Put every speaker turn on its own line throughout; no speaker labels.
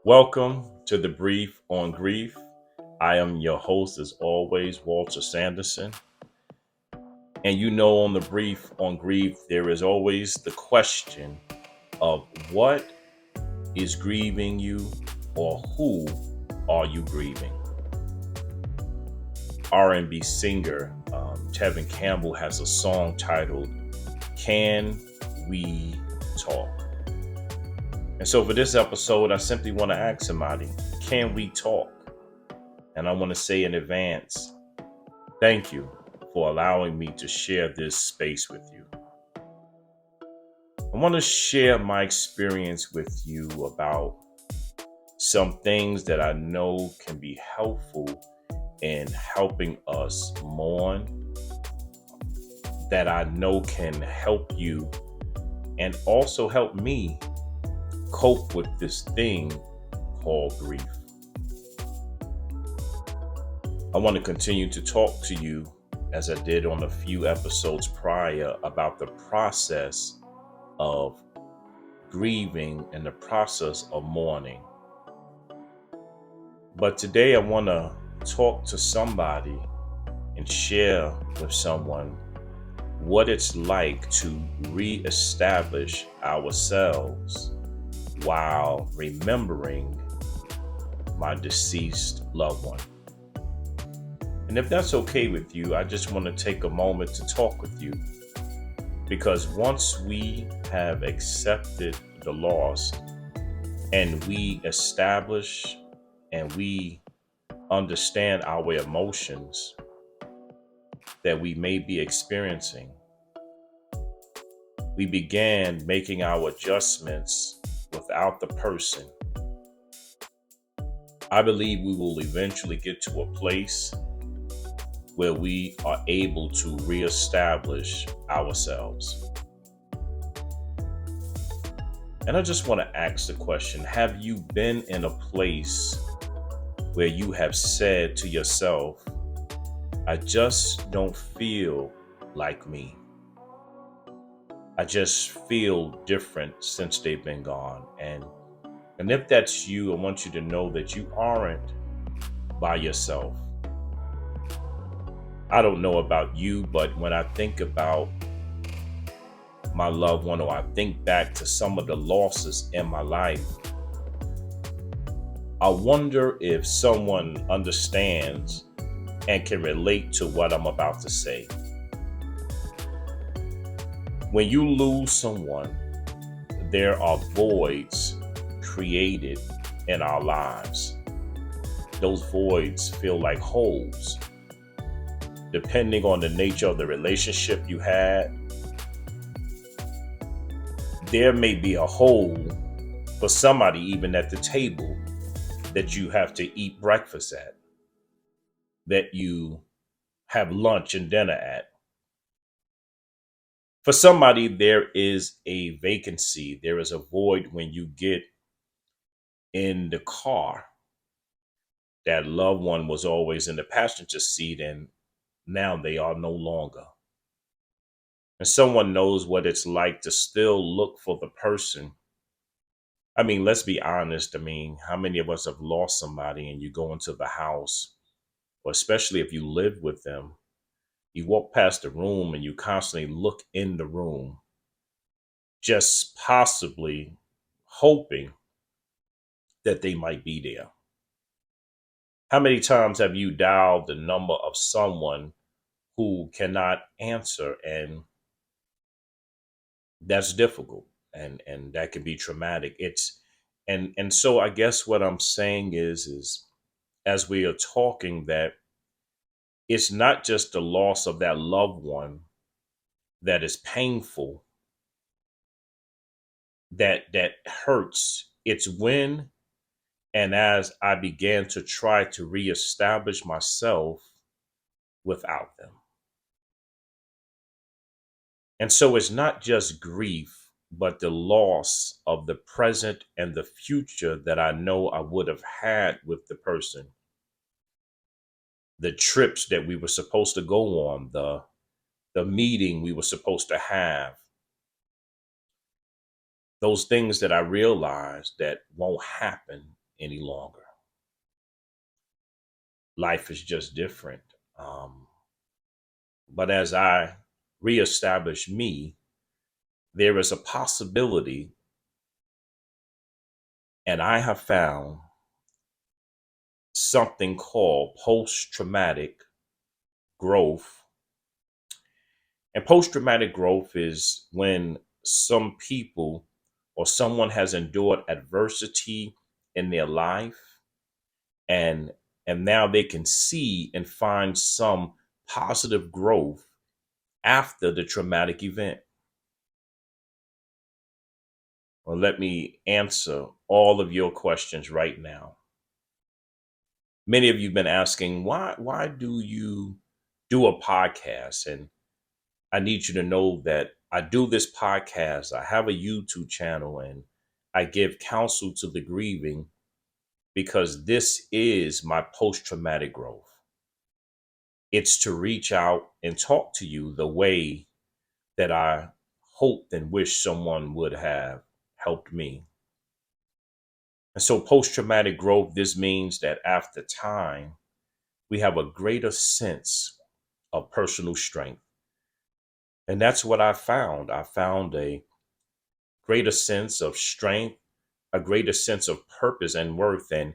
Welcome to the Brief on Grief. I am your host, as always, Walter Sanderson. And you know, on the Brief on Grief, there is always the question of what is grieving you or who are you grieving? R&B singer Tevin Campbell has a song titled Can We Talk? And so for this episode, I simply want to ask somebody, can we talk? And I want to say in advance, thank you for allowing me to share this space with you. I want to share my experience with you about some things that I know can be helpful in helping us mourn, that I know can help you and also help me cope with this thing called grief. I want to continue to talk to you, as I did on a few episodes prior, about the process of grieving and the process of mourning. But today I want to talk to somebody and share with someone what it's like to reestablish ourselves while remembering my deceased loved one. And if that's okay with you, I just want to take a moment to talk with you, because once we have accepted the loss and we establish and we understand our emotions that we may be experiencing, we began making our adjustments without the person. I believe we will eventually get to a place where we are able to reestablish ourselves. And I just want to ask the question, have you been in a place where you have said to yourself, I just don't feel like me. I just feel different since they've been gone. And if that's you, I want you to know that you aren't by yourself. I don't know about you, but when I think about my loved one, or I think back to some of the losses in my life, I wonder if someone understands and can relate to what I'm about to say. When you lose someone, there are voids created in our lives. Those voids feel like holes. Depending on the nature of the relationship you had, there may be a hole for somebody even at the table that you have to eat breakfast at, that you have lunch and dinner at. For somebody, there is a vacancy. There is a void when you get in the car. That loved one was always in the passenger seat, and now they are no longer. And someone knows what it's like to still look for the person. I mean, let's be honest. I mean, how many of us have lost somebody and you go into the house, or especially if you live with them, you walk past the room and you constantly look in the room, just possibly hoping that they might be there. How many times have you dialed the number of someone who cannot answer? And that's difficult, and that can be traumatic. And so I guess what I'm saying is as we are talking, that it's not just the loss of that loved one that is painful, that hurts. It's when and as I began to try to reestablish myself without them. And so it's not just grief, but the loss of the present and the future that I know I would have had with the person. The trips that we were supposed to go on, the meeting we were supposed to have, those things that I realized that won't happen any longer. Life is just different. But as I reestablish me, there is a possibility, and I have found something called post traumatic growth. And post traumatic growth is when some people or someone has endured adversity in their life, and now they can see and find some positive growth after the traumatic event. Well, let me answer all of your questions right now. Many of you have been asking, why do you do a podcast? And I need you to know that I do this podcast. I have a YouTube channel, and I give counsel to the grieving because this is my post traumatic growth. It's to reach out and talk to you the way that I hoped and wish someone would have helped me. And so, post traumatic growth, this means that after time, we have a greater sense of personal strength. And that's what I found. I found a greater sense of strength, a greater sense of purpose and worth. And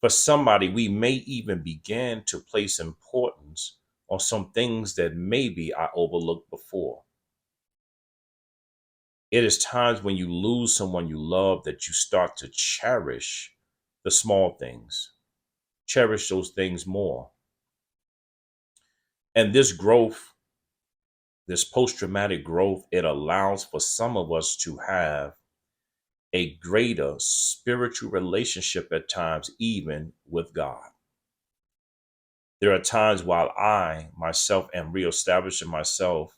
for somebody, we may even begin to place importance on some things that maybe I overlooked before. It is times when you lose someone you love that you start to cherish the small things, cherish those things more. And this growth, this post traumatic growth, it allows for some of us to have a greater spiritual relationship at times, even with God. There are times while I myself am reestablishing myself,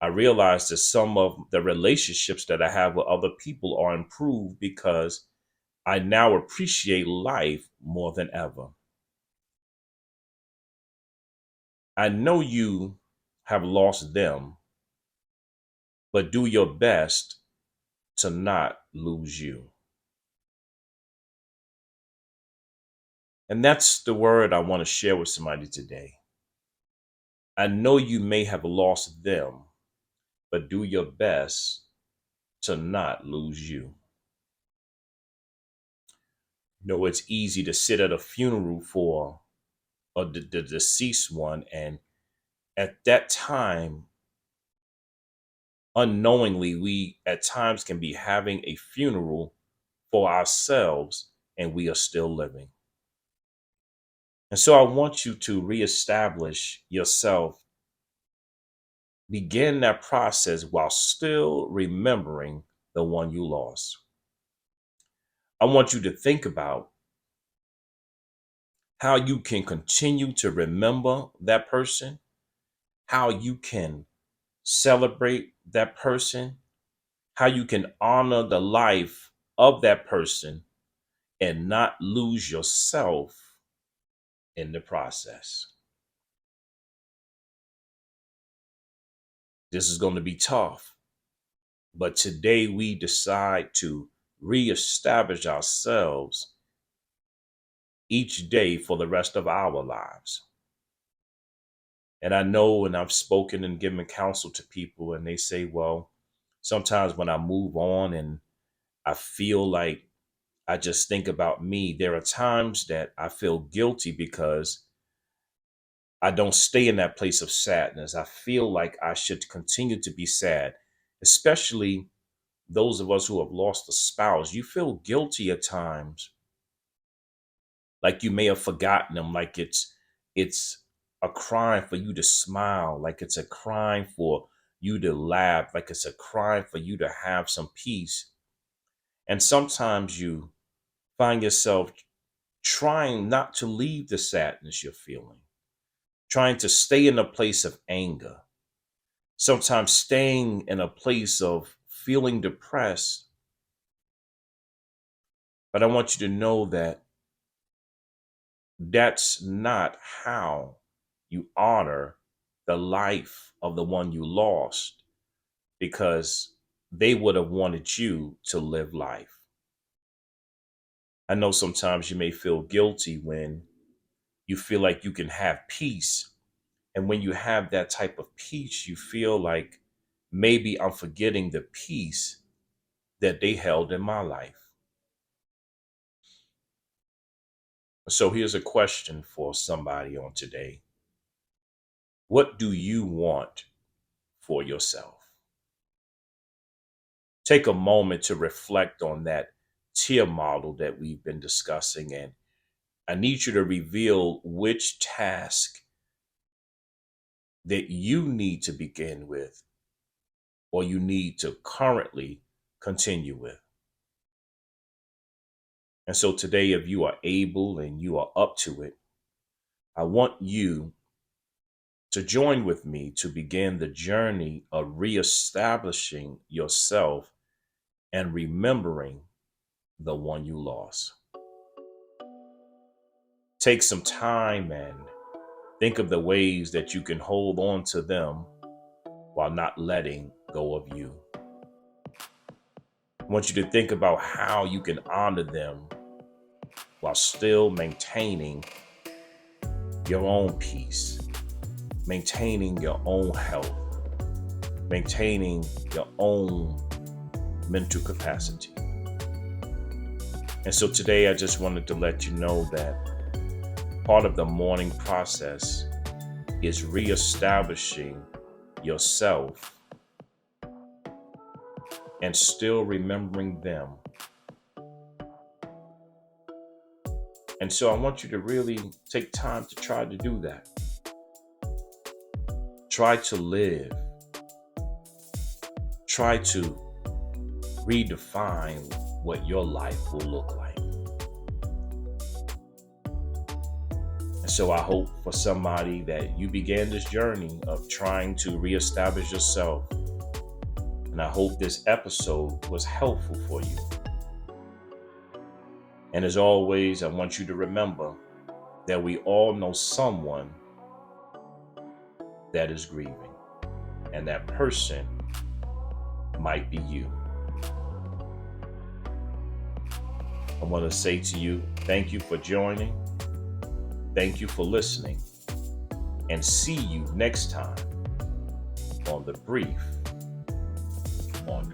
I realize that some of the relationships that I have with other people are improved because I now appreciate life more than ever. I know you have lost them, but do your best to not lose you. And that's the word I want to share with somebody today. I know you may have lost them, but do your best to not lose you. It's easy to sit at a funeral for the deceased one, and at that time, unknowingly, we at times can be having a funeral for ourselves, and we are still living. And so I want you to reestablish yourself, begin that process while still remembering the one you lost. I want you to think about how you can continue to remember that person, how you can celebrate that person, how you can honor the life of that person and not lose yourself in the process. This is going to be tough, but today we decide to reestablish ourselves each day for the rest of our lives. And I know, and I've spoken and given counsel to people, and they say, well, sometimes when I move on and I feel like I just think about me, there are times that I feel guilty because I don't stay in that place of sadness. I feel like I should continue to be sad, especially those of us who have lost a spouse. You feel guilty at times, like you may have forgotten them, like it's a crime for you to smile, like it's a crime for you to laugh, like it's a crime for you to have some peace. And sometimes you find yourself trying not to leave the sadness you're feeling, trying to stay in a place of anger, sometimes staying in a place of feeling depressed. But I want you to know that that's not how you honor the life of the one you lost, because they would have wanted you to live life. I know sometimes you may feel guilty when you feel like you can have peace. And when you have that type of peace, you feel like maybe I'm forgetting the peace that they held in my life. So here's a question for somebody on today. What do you want for yourself? Take a moment to reflect on that tier model that we've been discussing. And I need you to reveal which task that you need to begin with or you need to currently continue with. And so today, if you are able and you are up to it, I want you to join with me to begin the journey of reestablishing yourself and remembering the one you lost. Take some time and think of the ways that you can hold on to them while not letting go of you. I want you to think about how you can honor them while still maintaining your own peace, maintaining your own health, maintaining your own mental capacity. And so today I just wanted to let you know that part of the mourning process is reestablishing yourself and still remembering them. And so I want you to really take time to try to do that. Try to live. Try to redefine what your life will look like. And so I hope for somebody that you began this journey of trying to reestablish yourself. And I hope this episode was helpful for you. And as always, I want you to remember that we all know someone that is grieving, and that person might be you. I want to say to you, thank you for joining. Thank you for listening. And see you next time on The Brief on